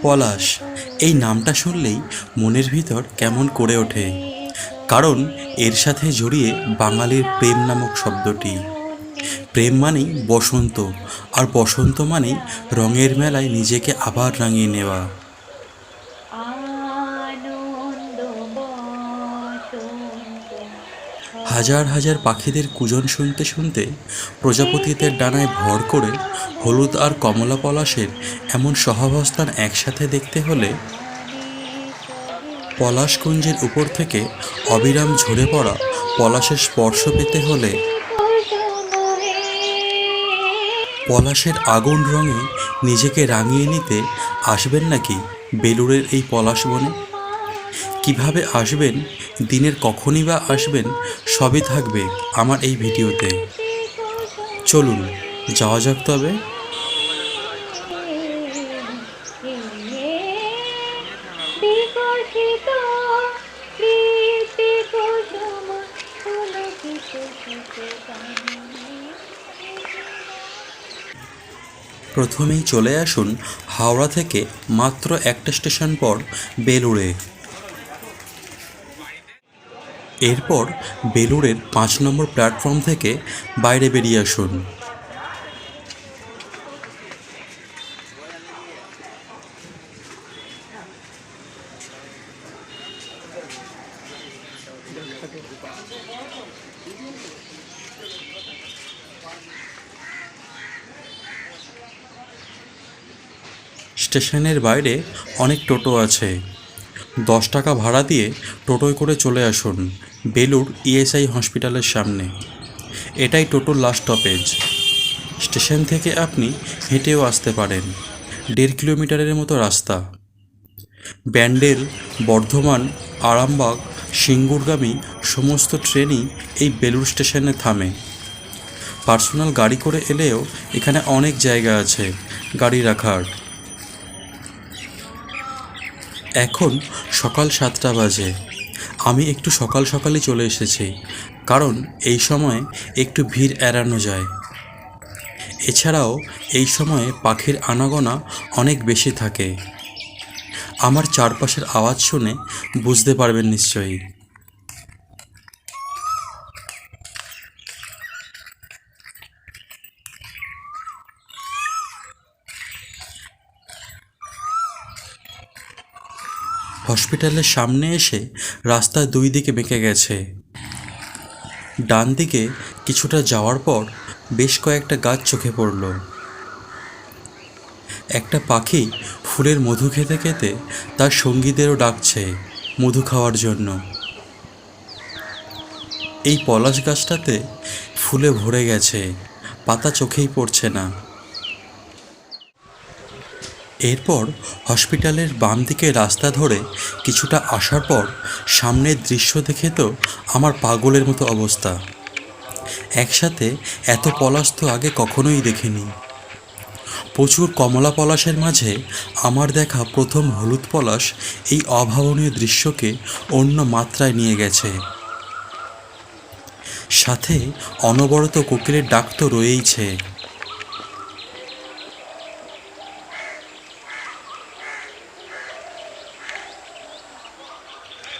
পলাশ, এই নামটা শুনলেই মনের ভিতর কেমন করে ওঠে, কারণ এর সাথে জড়িয়ে বাঙালির প্রেম নামক শব্দটি। প্রেম মানেই বসন্ত, আর বসন্ত মানেই রঙের মেলায় নিজেকে আবার রাঙিয়ে নেওয়া। আনন্দ বসন্ত হাজার হাজার পাখিদের কুজন শুনতে শুনতে প্রজাপতিদের ডানায় ভর করে হলুদ আর কমলা পলাশের এমন সহাবস্থান একসাথে দেখতে হলে, পলাশকুঞ্জের উপর থেকে অবিরাম ঝরে পড়া পলাশের স্পর্শ পেতে হলে, পলাশের আগুন রঙে নিজেকে রাঙিয়ে নিতে আসবেন নাকি বেলুড়ের এই পলাশ বনে? কিভাবে আসবেন, দিনের কখনই বা আসবেন, সবই থাকবে আমার এই ভিডিওতে। চলুন যাওয়া যাক তবে। বিকশিত স্মৃতি কুসুম পুলকিত সুখে। প্রথমেই চলে আসুন হাওড়া থেকে মাত্র একটা স্টেশন পর বেলুড়ে। এরপর বেলুড়ের 5 নম্বর প্ল্যাটফর্ম থেকে বাইরে বেরিয়ে আসুন। স্টেশনের বাইরে অনেক টোটো আছে। 10 টাকা ভাড়া দিয়ে টোটোয় করে চলে আসুন বেলুড় ইএসআই হসপিটালের সামনে। এটাই টোটোর লাস্ট স্টপেজ। স্টেশন থেকে আপনি হেঁটেও আসতে পারেন, 1.5 কিলোমিটারের মতো রাস্তা। ব্যান্ডেল, বর্ধমান, আরামবাগ, সিঙ্গুরগামী সমস্ত ট্রেনই এই বেলুড় স্টেশনে থামে। পার্সোনাল গাড়ি করে এলেও এখানে অনেক জায়গা আছে গাড়ি রাখার। এখন সকাল 7টা বাজে। আমি একটু সকাল সকালই চলে এসেছি, কারণ এই সময় একটু ভিড় এড়ানো যায়। এছাড়াও এই সময়ে পাখির আনাগোনা অনেক বেশি থাকে। আমার চারপাশের আওয়াজ শুনে বুঝতে পারবেন নিশ্চয়ই। হসপিটালের সামনে এসে রাস্তা 2 দিকে বেঁকে গেছে। ডান দিকে কিছুটা যাওয়ার পর বেশ কয়েকটা গাছ চোখে পড়ল। একটা পাখি ফুলের মধু খেতে খেতে তার সঙ্গীদেরও ডাকছে মধু খাওয়ার জন্য। এই পলাশ গাছটাতে ফুলে ভরে গেছে, পাতা চোখেই পড়ছে না। এরপর হসপিটালের বাম দিকে রাস্তা ধরে কিছুটা আসার পর সামনের দৃশ্য দেখে তো আমার পাগলের মতো অবস্থা। একসাথে এত পলাশ তো আগে কখনোই দেখিনি। প্রচুর কমলা পলাশের মাঝে আমার দেখা প্রথম হলুদ পলাশ এই অভাবনীয় দৃশ্যকে অন্য মাত্রায় নিয়ে গেছে। সাথে অনবরত কোকিলের ডাক তো রয়েইছে।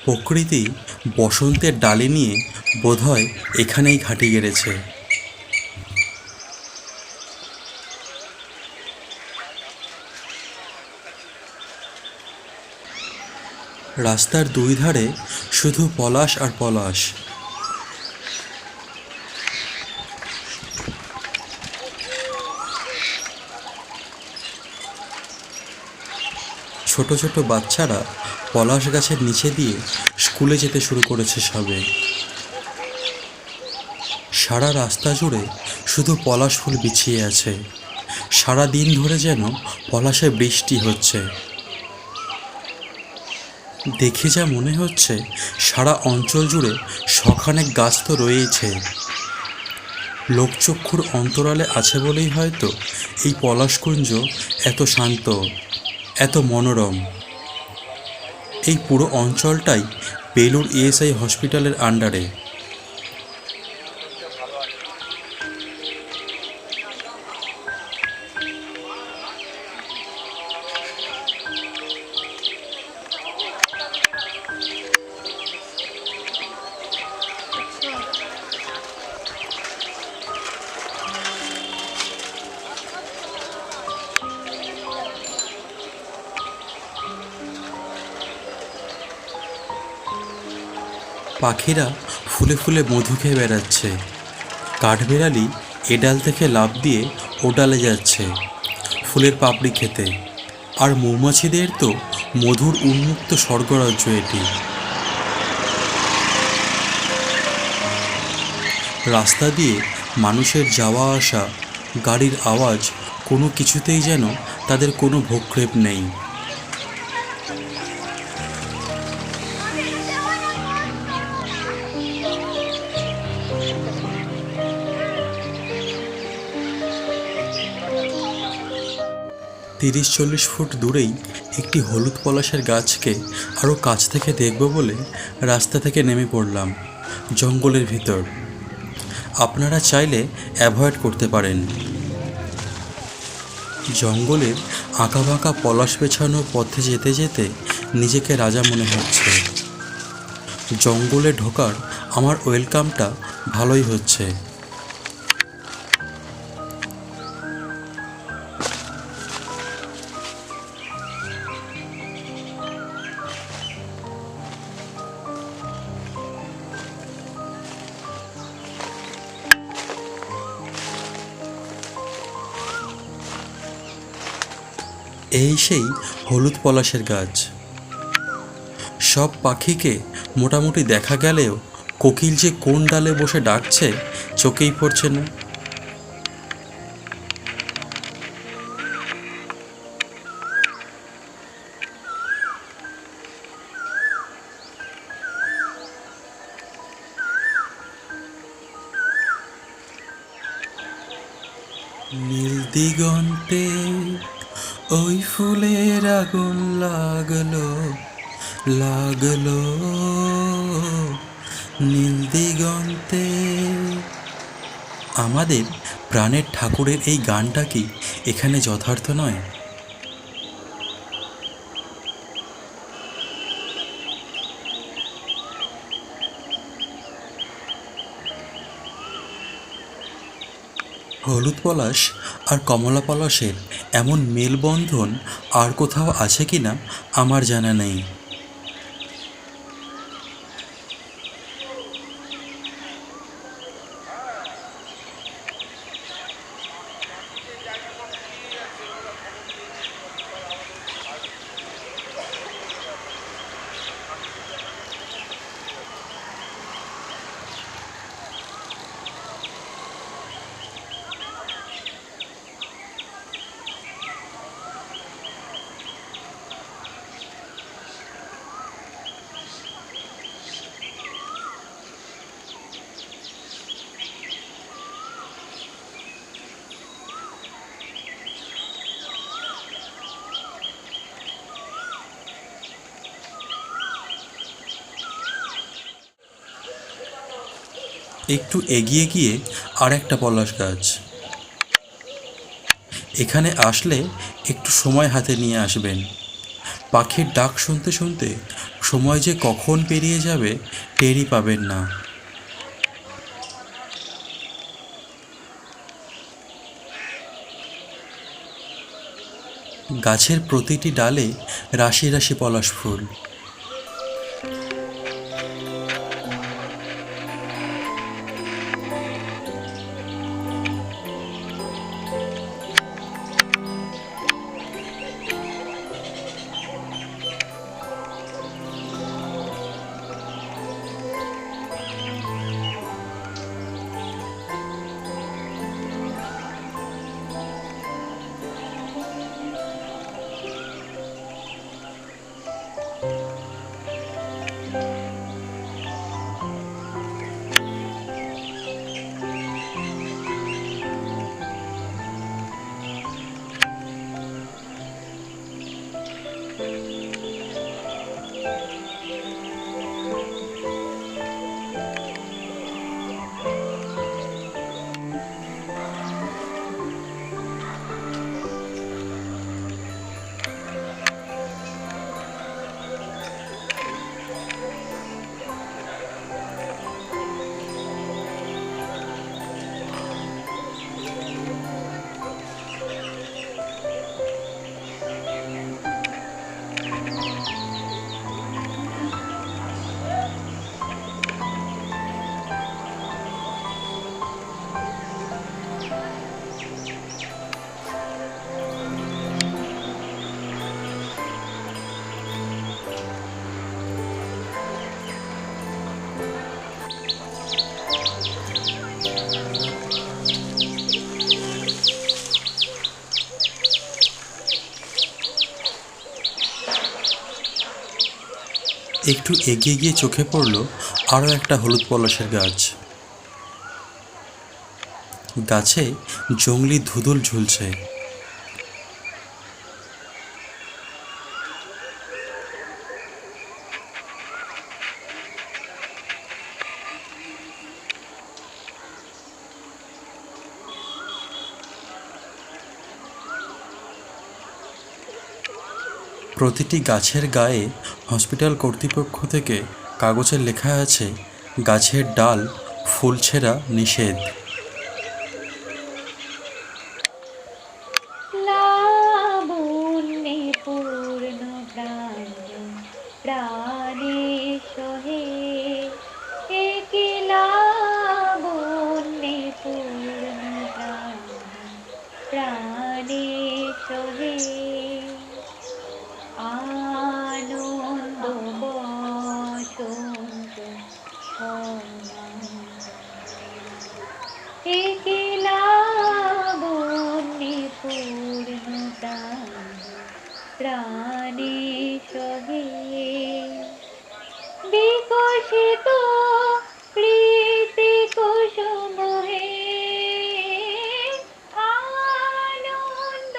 প্রকৃতি বসন্তের ডালি নিয়ে বোধহয় এখানেই ঘাঁটি গেড়েছে। রাস্তার 2 ধারে শুধু পলাশ আর পলাশ। ছোট ছোট বাচ্চারা পলাশ গাছের নিচে দিয়ে স্কুলে যেতে শুরু করেছে সবে। সারা রাস্তা জুড়ে শুধু পলাশ ফুল বিছিয়ে আছে। সারা দিন ধরে যেন পলাশে বৃষ্টি হচ্ছে। দেখে যা মনে হচ্ছে সারা অঞ্চল জুড়ে শখানেক গাছ তো রয়েইছে। লোকচক্ষুর অন্তরালে আছে বলেই হয়তো এই পলাশকুঞ্জ এত শান্ত, এত মনোরম। এই পুরো অঞ্চলটাই বেলুড় ইএসআই হসপিটালের আন্ডারে। পাখিরা ফুলে ফুলে মধু খেয়ে বেড়াচ্ছে। কাঠবেড়ালি এ ডাল থেকে লাফ দিয়ে ও ডালে যাচ্ছে ফুলের পাপড়ি খেতে। আর মৌমাছিদের তো মধুর উন্মুক্ত স্বর্গরাজ্য এটি। রাস্তা দিয়ে মানুষের যাওয়া আসা, গাড়ির আওয়াজ, কোনো কিছুতেই যেন তাদের কোনো ভ্রূক্ষেপ নেই। তিরিশ 40 ফুট দূরেই একটি হলুদ পলাশের গাছকে আরও কাছ থেকে দেখব বলে রাস্তা থেকে নেমে পড়লাম জঙ্গলের ভিতর। আপনারা চাইলে অ্যাভয়েড করতে পারেন। জঙ্গলের আঁকাবাঁকা পলাশ পেছানো পথে যেতে যেতে নিজেকে রাজা মনে হচ্ছে। জঙ্গলে ঢোকার আমার ওয়েলকামটা ভালোই হচ্ছে। এই সেই হলুদ পলাশের গাছ। সব পাখিকে মোটামুটি দেখা গেলেও কোকিল যে কোন ডালে বসে ডাকছে চোখেই পড়ছে না। নীল দিগন্তে ওই ফুলের আগুন লাগলো লাগলো নীল দিগন্তে। আমাদের প্রাণের ঠাকুরের এই গানটা কি এখানে যথার্থ নয়? হলুদ পলাশ আর কমলা পলাশের এমন মেলবন্ধন আর কোথাও আছে কি না আমার জানা নেই। একটু এগিয়ে গিয়ে আর একটা পলাশ গাছ। এখানে আসলে একটু সময় হাতে নিয়ে আসবেন। পাখির ডাক শুনতে শুনতে সময় যে কখন পেরিয়ে যাবে টেরই পাবেন না। গাছের প্রতিটি ডালে রাশি রাশি পলাশ ফুল। একটু এগিয়ে গিয়ে চোখে পড়ল আরও একটা হলুদ পলাশের গাছ। গাছে জংলি ধুধুল ঝুলছে। প্রতিটি গাছের গায়ে হসপিটাল কর্তৃপক্ষ থেকে কাগজে লেখা আছে, গাছের ডাল ফুল ছেঁড়া নিষেধ। লাবণ্যে পূর্ণ প্রাণে সহে, একে লাবণ্যে পূর্ণ প্রাণে সহে, আনন্দ বসন্ত একে লাবণ্যে পূর্ণ প্রাণে সহে, বিকশিত প্রীতি কুসুম হে, আনন্দ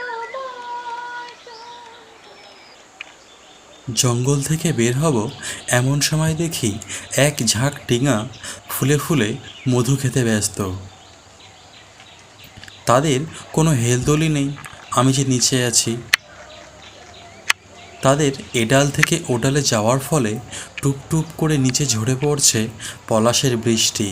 জঙ্গল থেকে বের হব এমন সময় দেখি এক ঝাঁক টিঙা ফুলে ফুলে মধু খেতে ব্যস্ত। তাদের কোনো হেলদোলই নেই আমি যে নিচে আছি। তাদের এডাল থেকে ওডালে যাওয়ার ফলে টুপ টুপ করে নিচে ঝরে পড়ছে পলাশের বৃষ্টি।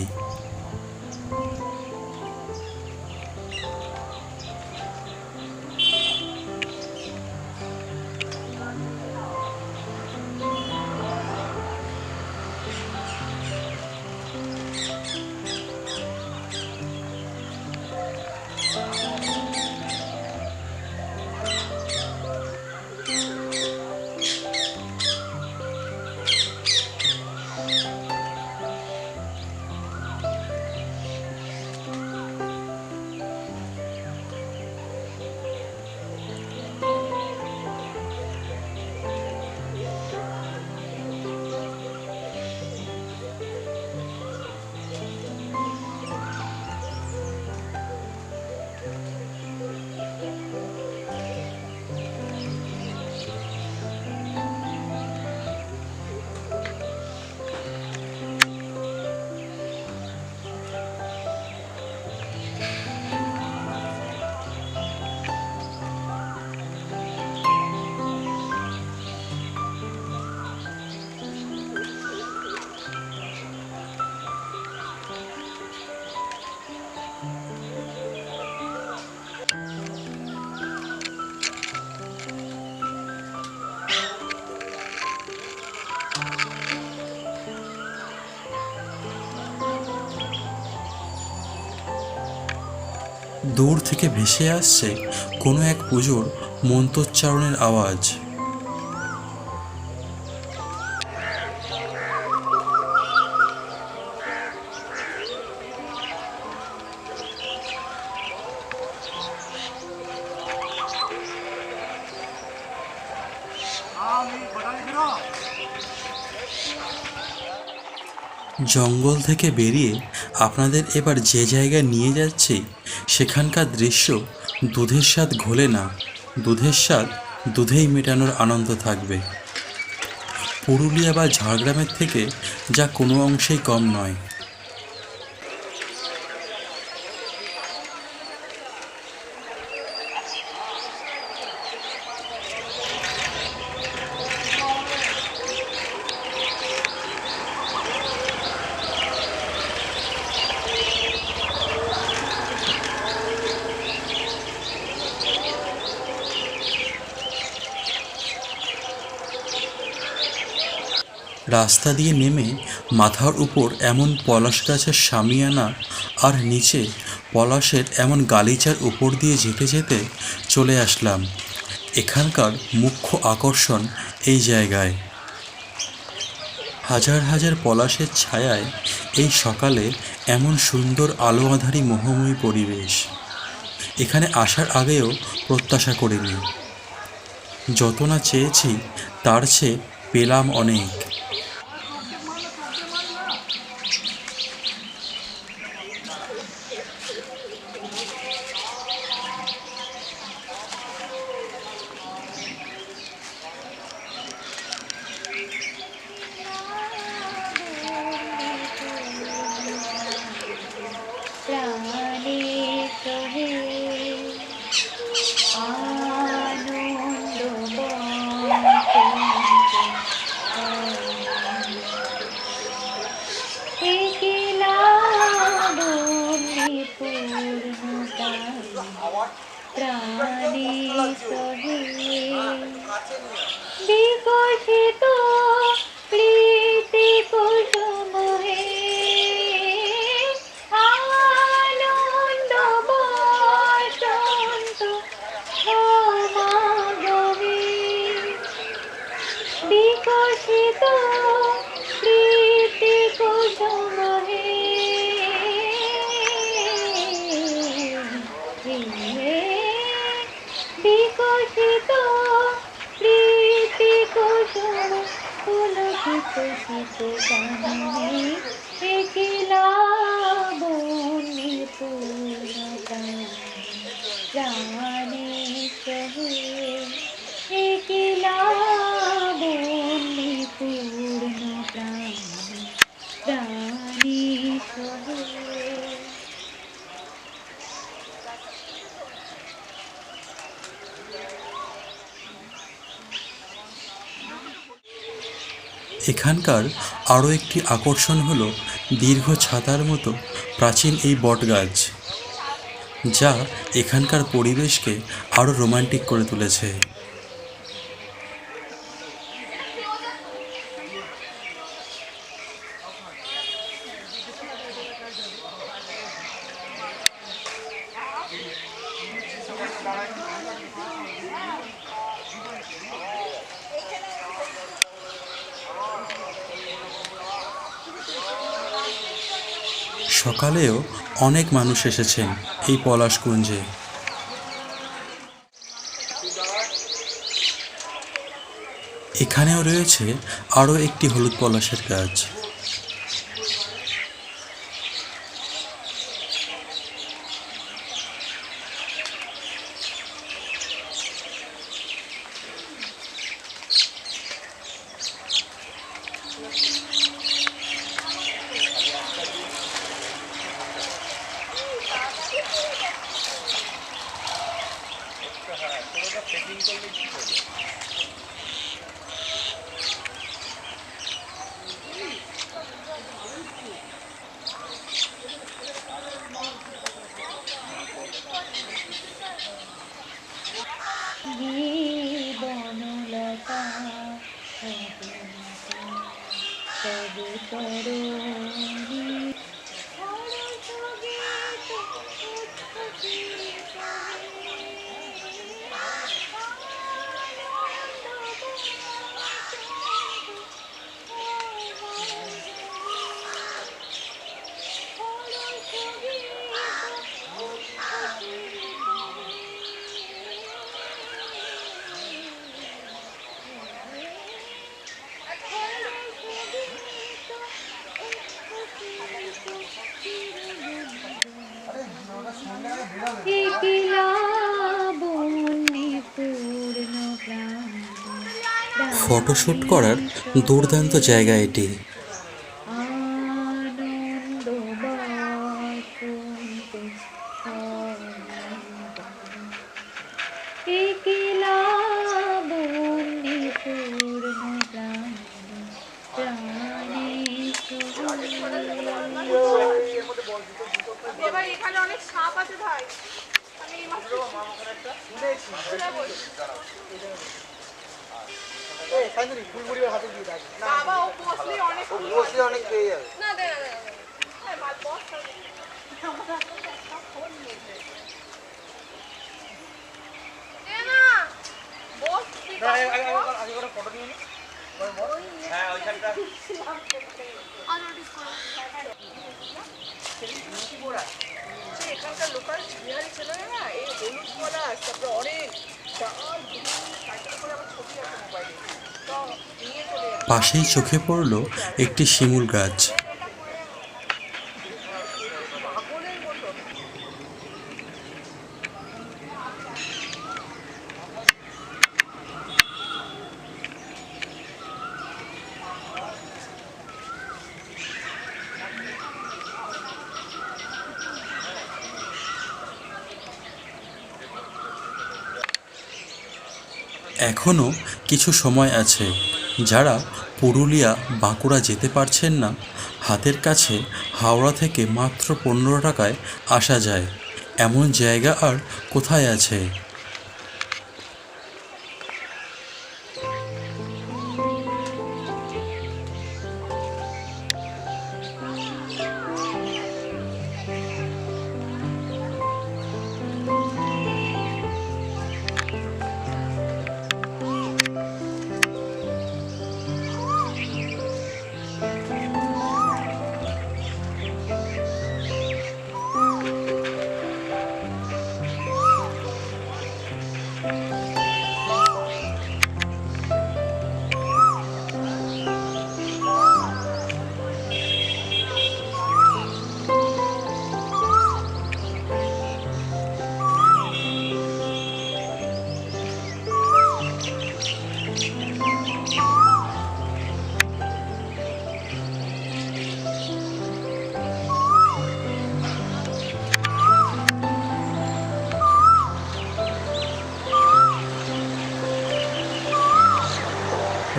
দূর থেকে ভেসে আসছে কোনো এক পুজোর মন্ত্রোচ্চারণের আওয়াজ। জঙ্গল থেকে বেরিয়ে আপনাদের এবার যে জায়গায় নিয়ে যাচ্ছি সেখানকার দৃশ্য দুধের স্বাদ ঘোলে না, দুধের স্বাদ দুধেই মেটানোর আনন্দ থাকবে। পুরুলিয়া বা ঝাড়গ্রামের থেকে যা কোনো অংশেই কম নয়। রাস্তা দিয়ে নেমে মাথার উপর এমন পলাশ গাছের সামিয়ানা আর নিচে পলাশের এমন গালিচার উপর দিয়ে যেতে যেতে চলে আসলাম এখানকার মুখ্য আকর্ষণ এই জায়গায়। হাজার হাজার পলাশের ছায়ায় এই সকালে এমন সুন্দর আলো আঁধারি মোহময়ী পরিবেশ এখানে আসার আগেও প্রত্যাশা করিনি। যত না চেয়েছি তার চেয়ে পেলাম অনেক। পূর্ণ প্রাণে সহে বিকশিত প্রীতি কুসুম হে আনন্দ বসন্ত সমাগমে বিকশিত প্রীতি কুসুম হে বিকশিত প্রীতি কুসুম পুলকিত শীত কাননে একলা বনে পূর্ণ প্রাণে সহে একলা বনে পূর্ণ প্রাণে সহে এখানকার আরও একটি আকর্ষণ হলো দীর্ঘ ছাতার মতো প্রাচীন এই বটগাছ, যা এখানকার পরিবেশকে আরও রোমান্টিক করে তুলেছে। সকালেও অনেক মানুষ এসেছেন এই পলাশকুঞ্জে। এখানেও রয়েছে আরও একটি হলুদ পলাশের গাছ। বনলতা তবে তরুণী ফটোশ্যুট করার দুর্দান্ত জায়গা এটি। আনন্দ বসন্ত একলা বনে পূর্ণ প্রাণে এবার এখানে অনেক সাপ আছে ভাই, আমি এই মাত্র বাবা ও বসলে অনেক পেয়ে যাবে না দে না বস ফটো নিয়ে হ্যাঁ ওইখানটা এখানকার লোকাল বিহারি ছেলেরা না এই হলুদ পলাশ তারপরে অনেক পাশেই চোখে পড়ল একটি শিমুল গাছ। এখনও কিছু সময় আছে। যারা পুরুলিয়া বাঁকুড়া যেতে পারছেন না, হাতের কাছে হাওড়া থেকে মাত্র 15 টাকায় আসা যায় এমন জায়গা আর কোথায় আছে?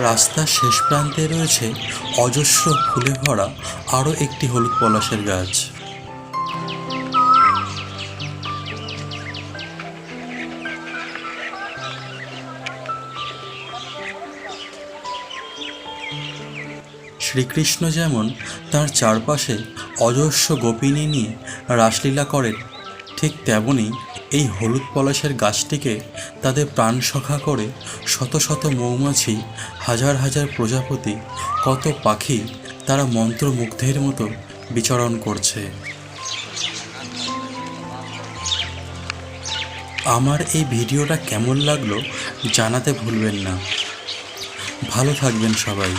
রাস্তার শেষ প্রান্তে রয়েছে অজস্র ফুলে ভরা আরও একটি হলুদ পলাশের গাছ। শ্রীকৃষ্ণ যেমন তার চারপাশে অজস্র গোপিনী নিয়ে রাসলীলা করেন, ঠিক তেমনই এই হলুদ পলাশের গাছটিকে তাদের প্রাণসখা করে শত শত মৌমাছি, হাজার হাজার প্রজাপতি, কত পাখি তারা মন্ত্রমুগ্ধের মতো বিচরণ করছে। আমার এই ভিডিওটা কেমন লাগলো জানাতে ভুলবেন না। ভালো থাকবেন সবাই।